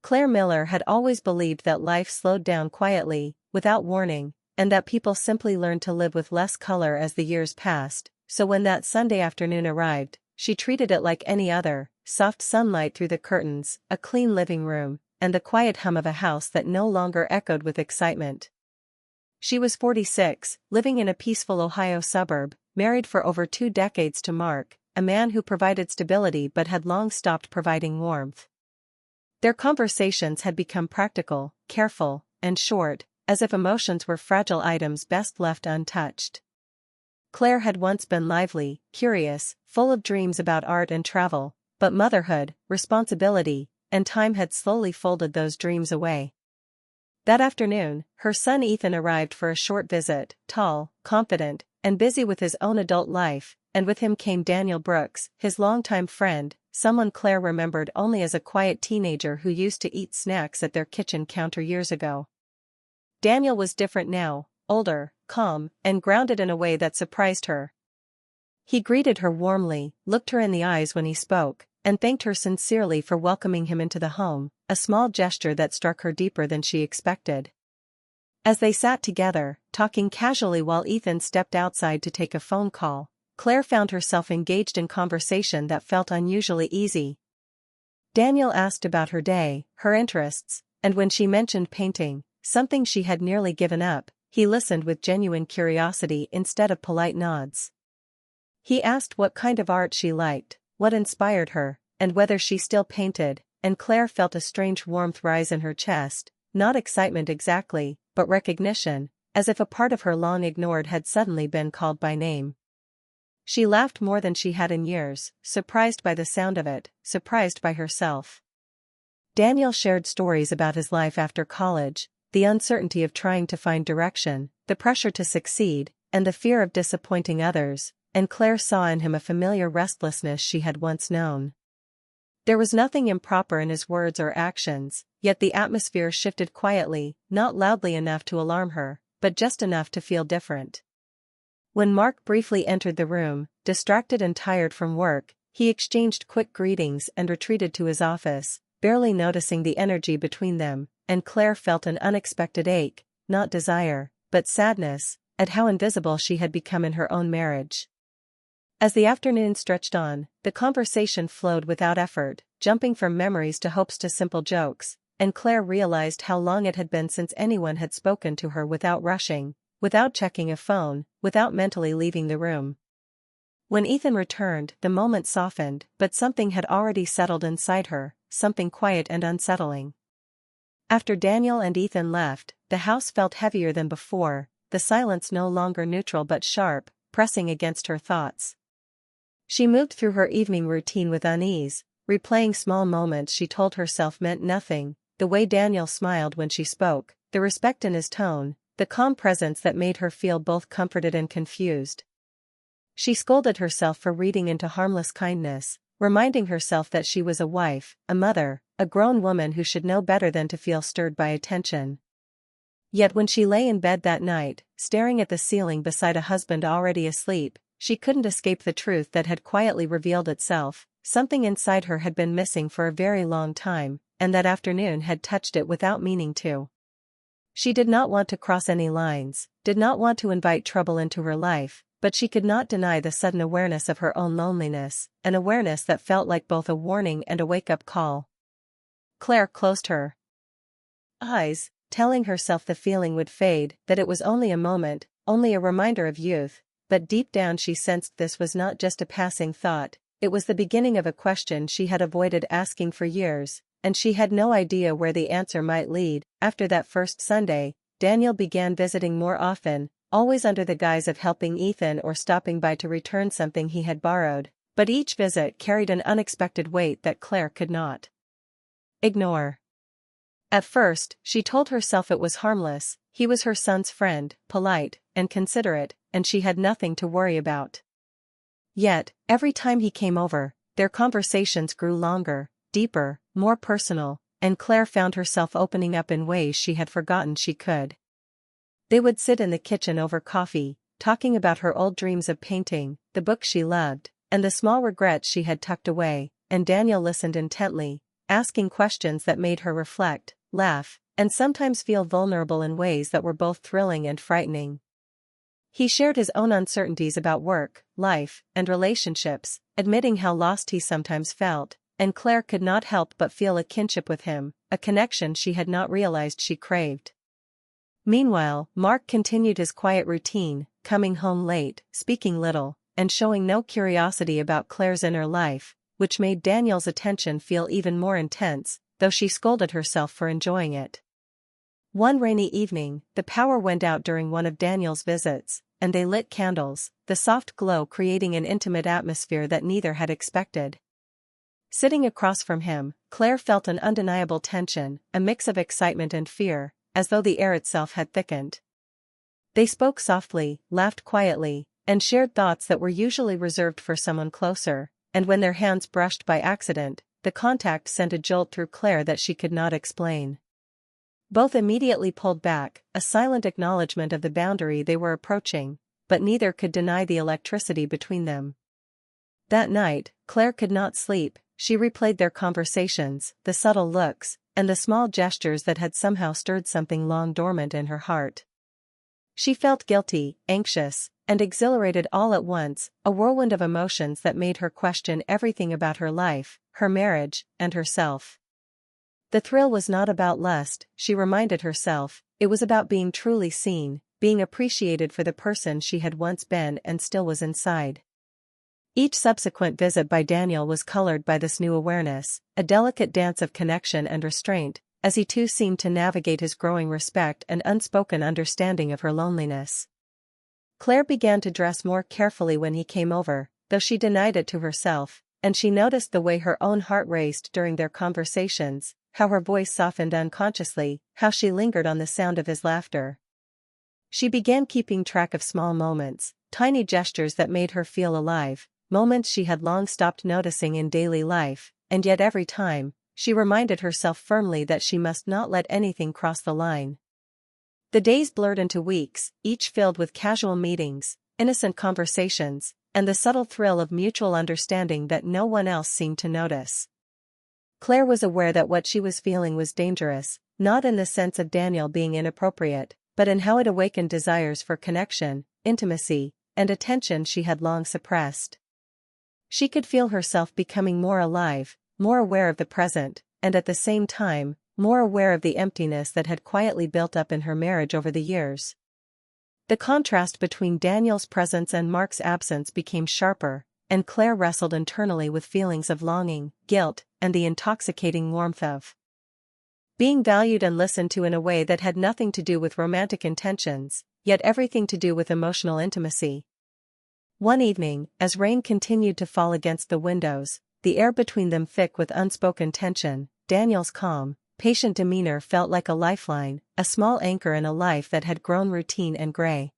Claire Miller had always believed that life slowed down quietly, without warning, and that people simply learned to live with less color as the years passed, so when that Sunday afternoon arrived, she treated it like any other: soft sunlight through the curtains, a clean living room, and the quiet hum of a house that no longer echoed with excitement. She was 46, living in a peaceful Ohio suburb, married for over 2 decades to Mark, a man who provided stability but had long stopped providing warmth. Their conversations had become practical, careful, and short, as if emotions were fragile items best left untouched. Claire had once been lively, curious, full of dreams about art and travel, but motherhood, responsibility, and time had slowly folded those dreams away. That afternoon, her son Ethan arrived for a short visit, tall, confident, and busy with his own adult life, and with him came Daniel Brooks, his longtime friend, someone Claire remembered only as a quiet teenager who used to eat snacks at their kitchen counter years ago. Daniel was different now, older, calm, and grounded in a way that surprised her. He greeted her warmly, looked her in the eyes when he spoke, and thanked her sincerely for welcoming him into the home, a small gesture that struck her deeper than she expected. As they sat together, talking casually while Ethan stepped outside to take a phone call, Claire found herself engaged in conversation that felt unusually easy. Daniel asked about her day, her interests, and when she mentioned painting, something she had nearly given up, he listened with genuine curiosity instead of polite nods. He asked what kind of art she liked, what inspired her, and whether she still painted, and Claire felt a strange warmth rise in her chest, not excitement exactly, but recognition, as if a part of her long ignored had suddenly been called by name. She laughed more than she had in years, surprised by the sound of it, surprised by herself. Daniel shared stories about his life after college, the uncertainty of trying to find direction, the pressure to succeed, and the fear of disappointing others, and Claire saw in him a familiar restlessness she had once known. There was nothing improper in his words or actions, yet the atmosphere shifted quietly, not loudly enough to alarm her, but just enough to feel different. When Mark briefly entered the room, distracted and tired from work, he exchanged quick greetings and retreated to his office, barely noticing the energy between them, and Claire felt an unexpected ache, not desire, but sadness, at how invisible she had become in her own marriage. As the afternoon stretched on, the conversation flowed without effort, jumping from memories to hopes to simple jokes, and Claire realized how long it had been since anyone had spoken to her without rushing, without checking a phone, without mentally leaving the room. When Ethan returned, the moment softened, but something had already settled inside her, something quiet and unsettling. After Daniel and Ethan left, the house felt heavier than before, the silence no longer neutral but sharp, pressing against her thoughts. She moved through her evening routine with unease, replaying small moments she told herself meant nothing, the way Daniel smiled when she spoke, the respect in his tone, the calm presence that made her feel both comforted and confused. She scolded herself for reading into harmless kindness, reminding herself that she was a wife, a mother, a grown woman who should know better than to feel stirred by attention. Yet when she lay in bed that night, staring at the ceiling beside a husband already asleep, she couldn't escape the truth that had quietly revealed itself: something inside her had been missing for a very long time, and that afternoon had touched it without meaning to. She did not want to cross any lines, did not want to invite trouble into her life, but she could not deny the sudden awareness of her own loneliness, an awareness that felt like both a warning and a wake-up call. Claire closed her eyes, telling herself the feeling would fade, that it was only a moment, only a reminder of youth, but deep down she sensed this was not just a passing thought, it was the beginning of a question she had avoided asking for years, and she had no idea where the answer might lead. After that first Sunday, Daniel began visiting more often, always under the guise of helping Ethan or stopping by to return something he had borrowed, but each visit carried an unexpected weight that Claire could not ignore. At first, she told herself it was harmless: he was her son's friend, polite and considerate, and she had nothing to worry about. Yet, every time he came over, their conversations grew longer, deeper, more personal, and Claire found herself opening up in ways she had forgotten she could. They would sit in the kitchen over coffee, talking about her old dreams of painting, the books she loved, and the small regrets she had tucked away, and Daniel listened intently, asking questions that made her reflect, laugh, and sometimes feel vulnerable in ways that were both thrilling and frightening. He shared his own uncertainties about work, life, and relationships, admitting how lost he sometimes felt, and Claire could not help but feel a kinship with him, a connection she had not realized she craved. Meanwhile, Mark continued his quiet routine, coming home late, speaking little, and showing no curiosity about Claire's inner life, which made Daniel's attention feel even more intense, though she scolded herself for enjoying it. One rainy evening, the power went out during one of Daniel's visits, and they lit candles, the soft glow creating an intimate atmosphere that neither had expected. Sitting across from him, Claire felt an undeniable tension, a mix of excitement and fear, as though the air itself had thickened. They spoke softly, laughed quietly, and shared thoughts that were usually reserved for someone closer, and when their hands brushed by accident, the contact sent a jolt through Claire that she could not explain. Both immediately pulled back, a silent acknowledgement of the boundary they were approaching, but neither could deny the electricity between them. That night, Claire could not sleep. She replayed their conversations, the subtle looks, and the small gestures that had somehow stirred something long dormant in her heart. She felt guilty, anxious, and exhilarated all at once, a whirlwind of emotions that made her question everything about her life, her marriage, and herself. The thrill was not about lust, she reminded herself, it was about being truly seen, being appreciated for the person she had once been and still was inside. Each subsequent visit by Daniel was colored by this new awareness, a delicate dance of connection and restraint, as he too seemed to navigate his growing respect and unspoken understanding of her loneliness. Claire began to dress more carefully when he came over, though she denied it to herself, and she noticed the way her own heart raced during their conversations, how her voice softened unconsciously, how she lingered on the sound of his laughter. She began keeping track of small moments, tiny gestures that made her feel alive, moments she had long stopped noticing in daily life, and yet every time, she reminded herself firmly that she must not let anything cross the line. The days blurred into weeks, each filled with casual meetings, innocent conversations, and the subtle thrill of mutual understanding that no one else seemed to notice. Claire was aware that what she was feeling was dangerous, not in the sense of Daniel being inappropriate, but in how it awakened desires for connection, intimacy, and attention she had long suppressed. She could feel herself becoming more alive, more aware of the present, and at the same time, more aware of the emptiness that had quietly built up in her marriage over the years. The contrast between Daniel's presence and Mark's absence became sharper, and Claire wrestled internally with feelings of longing, guilt, and the intoxicating warmth of being valued and listened to in a way that had nothing to do with romantic intentions, yet everything to do with emotional intimacy. One evening, as rain continued to fall against the windows, the air between them thick with unspoken tension, Daniel's calm, patient demeanor felt like a lifeline, a small anchor in a life that had grown routine and gray.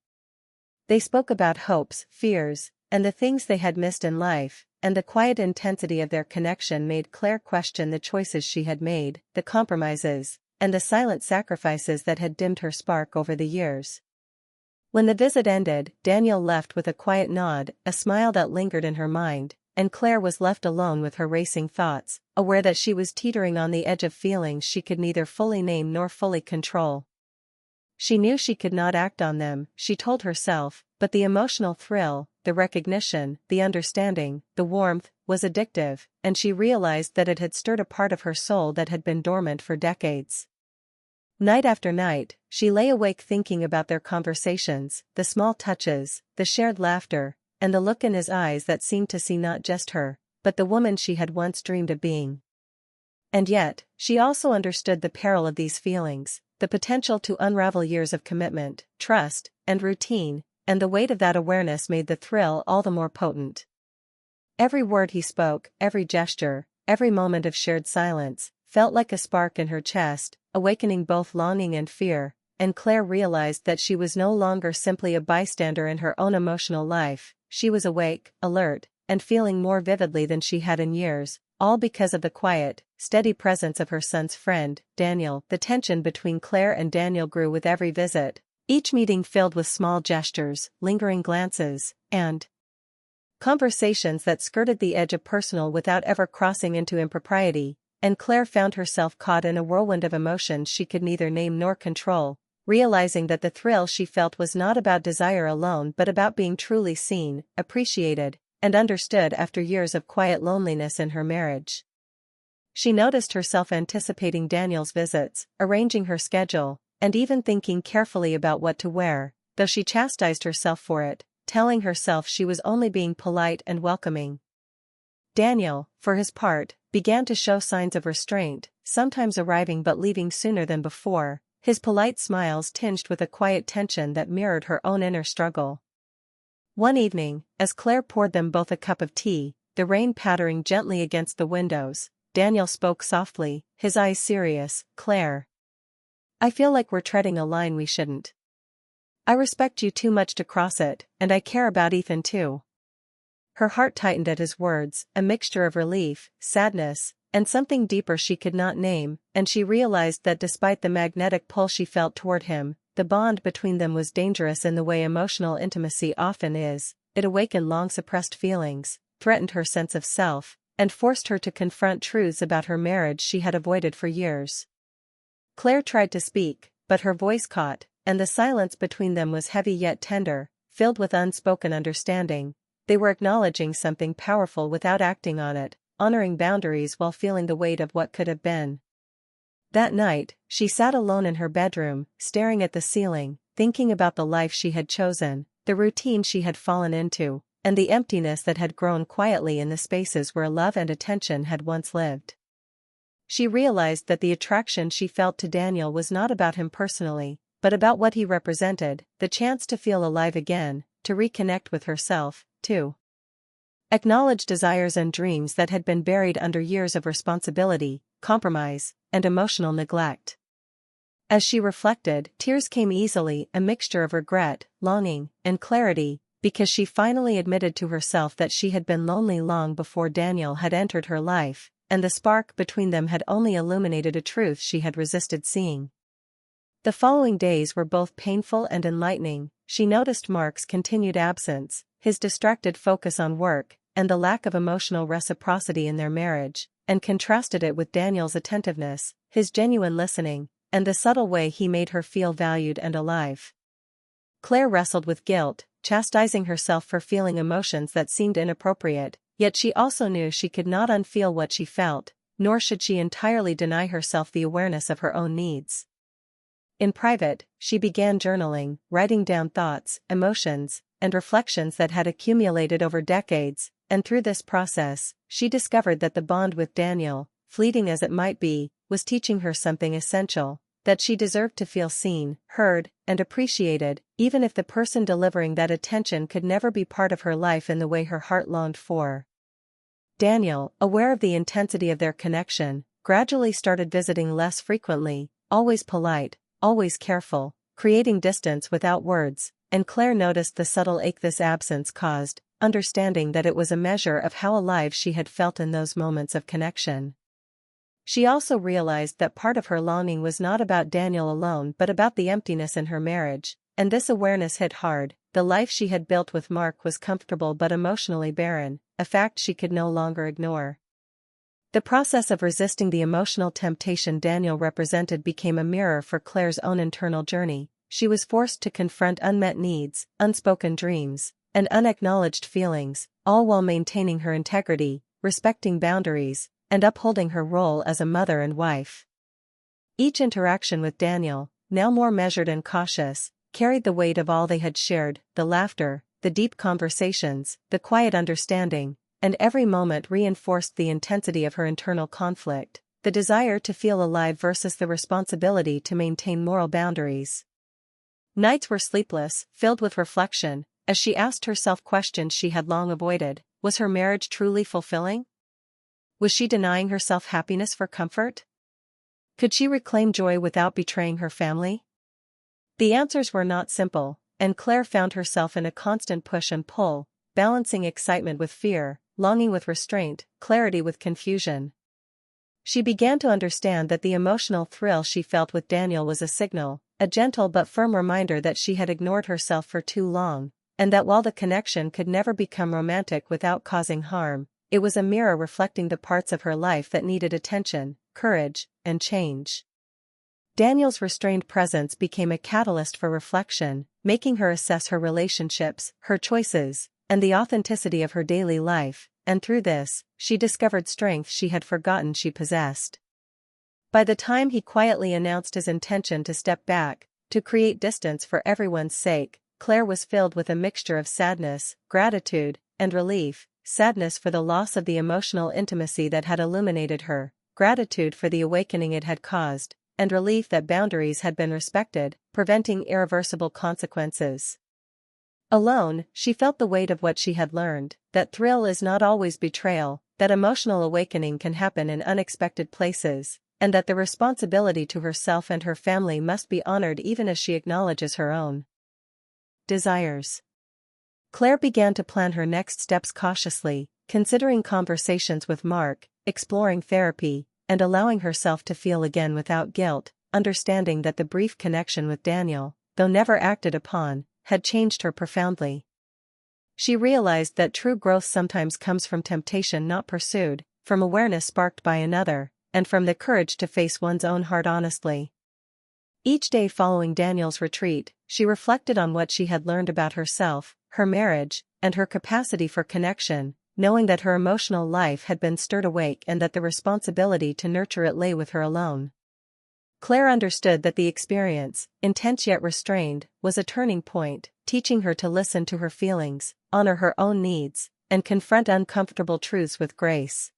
They spoke about hopes, fears, and the things they had missed in life, and the quiet intensity of their connection made Claire question the choices she had made, the compromises, and the silent sacrifices that had dimmed her spark over the years. When the visit ended, Daniel left with a quiet nod, a smile that lingered in her mind, and Claire was left alone with her racing thoughts, aware that she was teetering on the edge of feelings she could neither fully name nor fully control. She knew she could not act on them, she told herself, but the emotional thrill, the recognition, the understanding, the warmth, was addictive, and she realized that it had stirred a part of her soul that had been dormant for decades. Night after night, she lay awake thinking about their conversations, the small touches, the shared laughter, and the look in his eyes that seemed to see not just her, but the woman she had once dreamed of being. And yet, she also understood the peril of these feelings, the potential to unravel years of commitment, trust, and routine, and the weight of that awareness made the thrill all the more potent. Every word he spoke, every gesture, every moment of shared silence, felt like a spark in her chest, awakening both longing and fear, and Claire realized that she was no longer simply a bystander in her own emotional life, she was awake, alert, and feeling more vividly than she had in years, all because of the quiet, steady presence of her son's friend, Daniel. The tension between Claire and Daniel grew with every visit, each meeting filled with small gestures, lingering glances, and conversations that skirted the edge of personal without ever crossing into impropriety. and Claire found herself caught in a whirlwind of emotions she could neither name nor control, realizing that the thrill she felt was not about desire alone but about being truly seen, appreciated, and understood after years of quiet loneliness in her marriage. She noticed herself anticipating Daniel's visits, arranging her schedule, and even thinking carefully about what to wear, though she chastised herself for it, telling herself she was only being polite and welcoming. Daniel, for his part, began to show signs of restraint, sometimes arriving but leaving sooner than before, his polite smiles tinged with a quiet tension that mirrored her own inner struggle. One evening, as Claire poured them both a cup of tea, the rain pattering gently against the windows, Daniel spoke softly, his eyes serious. "Claire, I feel like we're treading a line we shouldn't. I respect you too much to cross it, and I care about Ethan too." Her heart tightened at his words, a mixture of relief, sadness, and something deeper she could not name, and she realized that despite the magnetic pull she felt toward him, the bond between them was dangerous in the way emotional intimacy often is. It awakened long-suppressed feelings, threatened her sense of self, and forced her to confront truths about her marriage she had avoided for years. Claire tried to speak, but her voice caught, and the silence between them was heavy yet tender, filled with unspoken understanding. They were acknowledging something powerful without acting on it, honoring boundaries while feeling the weight of what could have been. That night, she sat alone in her bedroom, staring at the ceiling, thinking about the life she had chosen, the routine she had fallen into, and the emptiness that had grown quietly in the spaces where love and attention had once lived. She realized that the attraction she felt to Daniel was not about him personally, but about what he represented, the chance to feel alive again, to reconnect with herself, to acknowledge desires and dreams that had been buried under years of responsibility, compromise, and emotional neglect. As she reflected, tears came easily, a mixture of regret, longing, and clarity, because she finally admitted to herself that she had been lonely long before Daniel had entered her life, and the spark between them had only illuminated a truth she had resisted seeing. The following days were both painful and enlightening. She noticed Mark's continued absence, his distracted focus on work, and the lack of emotional reciprocity in their marriage, and contrasted it with Daniel's attentiveness, his genuine listening, and the subtle way he made her feel valued and alive. Claire wrestled with guilt, chastising herself for feeling emotions that seemed inappropriate, yet she also knew she could not unfeel what she felt, nor should she entirely deny herself the awareness of her own needs. In private, she began journaling, writing down thoughts, emotions, and reflections that had accumulated over decades, and through this process, she discovered that the bond with Daniel, fleeting as it might be, was teaching her something essential, that she deserved to feel seen, heard, and appreciated, even if the person delivering that attention could never be part of her life in the way her heart longed for. Daniel, aware of the intensity of their connection, gradually started visiting less frequently, always polite, always careful, creating distance without words, and Claire noticed the subtle ache this absence caused, understanding that it was a measure of how alive she had felt in those moments of connection. She also realized that part of her longing was not about Daniel alone but about the emptiness in her marriage, and this awareness hit hard. The life she had built with Mark was comfortable but emotionally barren, a fact she could no longer ignore. The process of resisting the emotional temptation Daniel represented became a mirror for Claire's own internal journey. She was forced to confront unmet needs, unspoken dreams, and unacknowledged feelings, all while maintaining her integrity, respecting boundaries, and upholding her role as a mother and wife. Each interaction with Daniel, now more measured and cautious, carried the weight of all they had shared, the laughter, the deep conversations, the quiet understanding, and every moment reinforced the intensity of her internal conflict, the desire to feel alive versus the responsibility to maintain moral boundaries. Nights were sleepless, filled with reflection, as she asked herself questions she had long avoided. Was her marriage truly fulfilling? Was she denying herself happiness for comfort? Could she reclaim joy without betraying her family? The answers were not simple, and Claire found herself in a constant push and pull, balancing excitement with fear, longing with restraint, clarity with confusion. She began to understand that the emotional thrill she felt with Daniel was a signal, a gentle but firm reminder that she had ignored herself for too long, and that while the connection could never become romantic without causing harm, it was a mirror reflecting the parts of her life that needed attention, courage, and change. Daniel's restrained presence became a catalyst for reflection, making her assess her relationships, her choices, and the authenticity of her daily life, and through this, she discovered strength she had forgotten she possessed. By the time he quietly announced his intention to step back, to create distance for everyone's sake, Claire was filled with a mixture of sadness, gratitude, and relief. Sadness for the loss of the emotional intimacy that had illuminated her, gratitude for the awakening it had caused, and relief that boundaries had been respected, preventing irreversible consequences. Alone, she felt the weight of what she had learned, that thrill is not always betrayal, that emotional awakening can happen in unexpected places, and that the responsibility to herself and her family must be honored even as she acknowledges her own desires. Claire began to plan her next steps cautiously, considering conversations with Mark, exploring therapy, and allowing herself to feel again without guilt, understanding that the brief connection with Daniel, though never acted upon, had changed her profoundly. She realized that true growth sometimes comes from temptation not pursued, from awareness sparked by another, and from the courage to face one's own heart honestly. Each day following Daniel's retreat, she reflected on what she had learned about herself, her marriage, and her capacity for connection, knowing that her emotional life had been stirred awake and that the responsibility to nurture it lay with her alone. Claire understood that the experience, intense yet restrained, was a turning point, teaching her to listen to her feelings, honor her own needs, and confront uncomfortable truths with grace.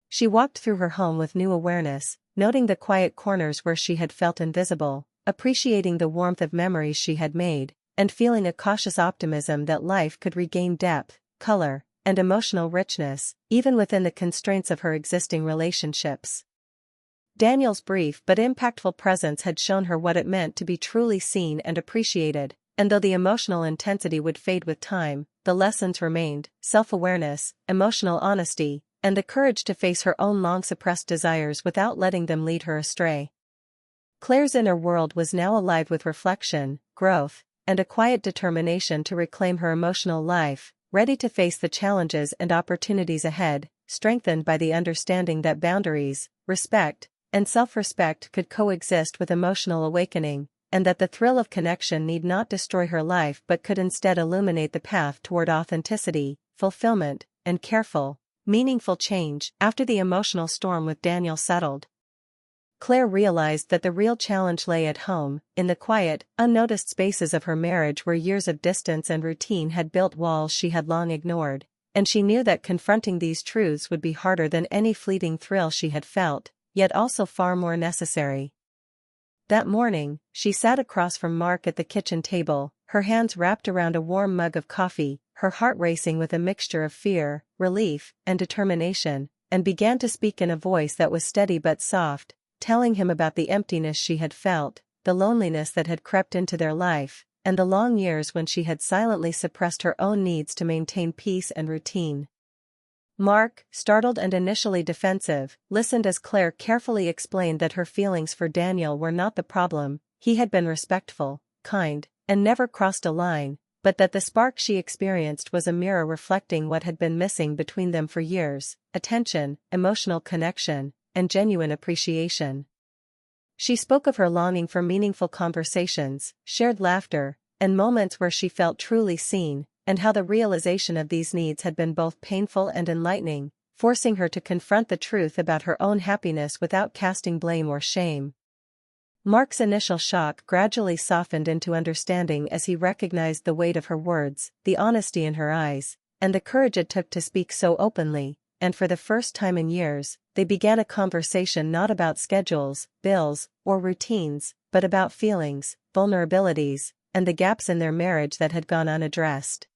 She walked through her home with new awareness, noting the quiet corners where she had felt invisible, appreciating the warmth of memories she had made, and feeling a cautious optimism that life could regain depth, color, and emotional richness, even within the constraints of her existing relationships. Daniel's brief but impactful presence had shown her what it meant to be truly seen and appreciated, and though the emotional intensity would fade with time, the lessons remained: self-awareness, emotional honesty, and the courage to face her own long-suppressed desires without letting them lead her astray. Claire's inner world was now alive with reflection, growth, and a quiet determination to reclaim her emotional life, ready to face the challenges and opportunities ahead, strengthened by the understanding that boundaries, respect, and self-respect could coexist with emotional awakening, and that the thrill of connection need not destroy her life but could instead illuminate the path toward authenticity, fulfillment, and careful, meaningful change. After the emotional storm with Daniel settled, Claire realized that the real challenge lay at home, in the quiet, unnoticed spaces of her marriage where years of distance and routine had built walls she had long ignored, and she knew that confronting these truths would be harder than any fleeting thrill she had felt, yet also far more necessary. That morning, she sat across from Mark at the kitchen table, her hands wrapped around a warm mug of coffee, her heart racing with a mixture of fear, relief, and determination, and began to speak in a voice that was steady but soft, telling him about the emptiness she had felt, the loneliness that had crept into their life, and the long years when she had silently suppressed her own needs to maintain peace and routine. Mark, startled and initially defensive, listened as Claire carefully explained that her feelings for Daniel were not the problem. He had been respectful, kind, and never crossed a line, but that the spark she experienced was a mirror reflecting what had been missing between them for years: attention, emotional connection, and genuine appreciation. She spoke of her longing for meaningful conversations, shared laughter, and moments where she felt truly seen, and how the realization of these needs had been both painful and enlightening, forcing her to confront the truth about her own happiness without casting blame or shame. Mark's initial shock gradually softened into understanding as he recognized the weight of her words, the honesty in her eyes, and the courage it took to speak so openly, and for the first time in years, they began a conversation not about schedules, bills, or routines, but about feelings, vulnerabilities, and the gaps in their marriage that had gone unaddressed.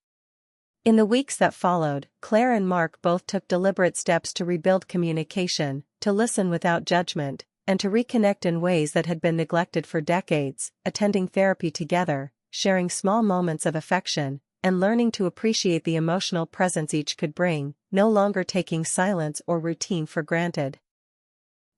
In the weeks that followed, Claire and Mark both took deliberate steps to rebuild communication, to listen without judgment, and to reconnect in ways that had been neglected for decades, attending therapy together, sharing small moments of affection, and learning to appreciate the emotional presence each could bring, no longer taking silence or routine for granted.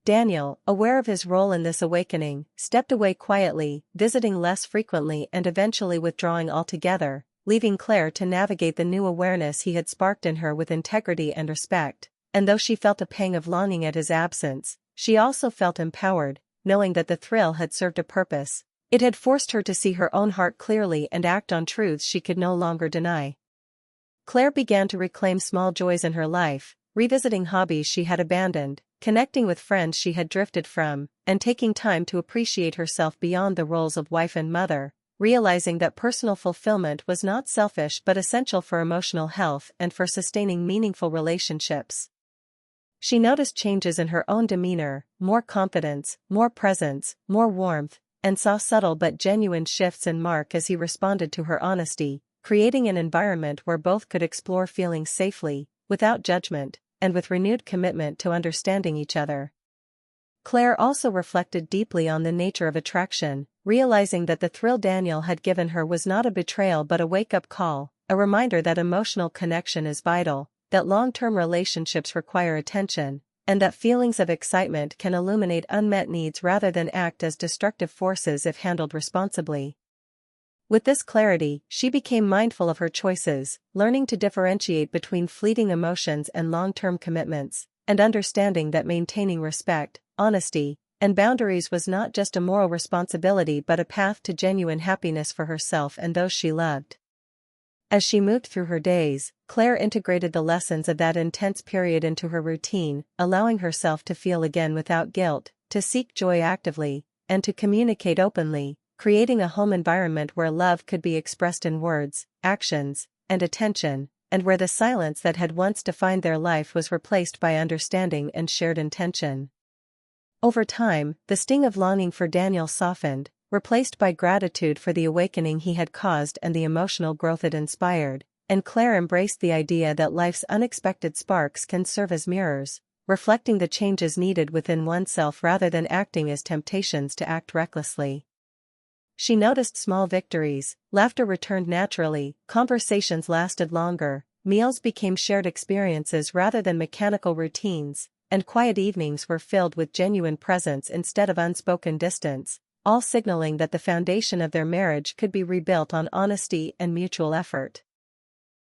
Daniel, aware of his role in this awakening, stepped away quietly, visiting less frequently and eventually withdrawing altogether, leaving Claire to navigate the new awareness he had sparked in her with integrity and respect. And though she felt a pang of longing at his absence, she also felt empowered, knowing that the thrill had served a purpose. It had forced her to see her own heart clearly and act on truths she could no longer deny. Claire began to reclaim small joys in her life, revisiting hobbies she had abandoned, connecting with friends she had drifted from, and taking time to appreciate herself beyond the roles of wife and mother, realizing that personal fulfillment was not selfish but essential for emotional health and for sustaining meaningful relationships. She noticed changes in her own demeanor, more confidence, more presence, more warmth, and saw subtle but genuine shifts in Mark as he responded to her honesty, creating an environment where both could explore feelings safely, without judgment, and with renewed commitment to understanding each other. Claire also reflected deeply on the nature of attraction, realizing that the thrill Daniel had given her was not a betrayal but a wake-up call, a reminder that emotional connection is vital, that long-term relationships require attention, and that feelings of excitement can illuminate unmet needs rather than act as destructive forces if handled responsibly. With this clarity, she became mindful of her choices, learning to differentiate between fleeting emotions and long-term commitments, and understanding that maintaining respect, honesty, and boundaries was not just a moral responsibility but a path to genuine happiness for herself and those she loved. As she moved through her days, Claire integrated the lessons of that intense period into her routine, allowing herself to feel again without guilt, to seek joy actively, and to communicate openly, creating a home environment where love could be expressed in words, actions, and attention, and where the silence that had once defined their life was replaced by understanding and shared intention. Over time, the sting of longing for Daniel softened, replaced by gratitude for the awakening he had caused and the emotional growth it inspired, and Claire embraced the idea that life's unexpected sparks can serve as mirrors, reflecting the changes needed within oneself rather than acting as temptations to act recklessly. She noticed small victories, laughter returned naturally, conversations lasted longer, meals became shared experiences rather than mechanical routines, and quiet evenings were filled with genuine presence instead of unspoken distance, all signaling that the foundation of their marriage could be rebuilt on honesty and mutual effort.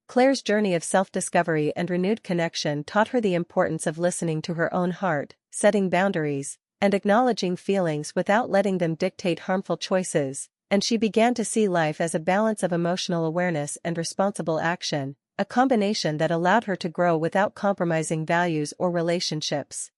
Claire's journey of self-discovery and renewed connection taught her the importance of listening to her own heart, setting boundaries, and acknowledging feelings without letting them dictate harmful choices, and she began to see life as a balance of emotional awareness and responsible action, a combination that allowed her to grow without compromising values or relationships.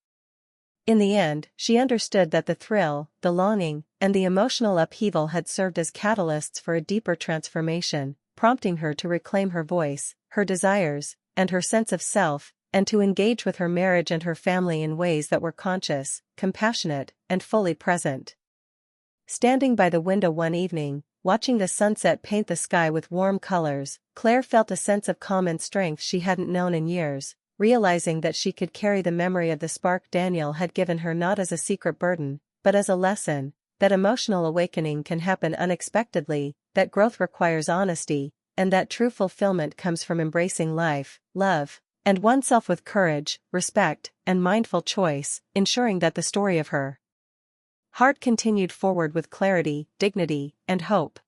In the end, she understood that the thrill, the longing, and the emotional upheaval had served as catalysts for a deeper transformation, prompting her to reclaim her voice, her desires, and her sense of self, and to engage with her marriage and her family in ways that were conscious, compassionate, and fully present. Standing by the window one evening, watching the sunset paint the sky with warm colors, Claire felt a sense of calm and strength she hadn't known in years, realizing that she could carry the memory of the spark Daniel had given her not as a secret burden, but as a lesson, that emotional awakening can happen unexpectedly, that growth requires honesty, and that true fulfillment comes from embracing life, love, and oneself with courage, respect, and mindful choice, ensuring that the story of her heart continued forward with clarity, dignity, and hope.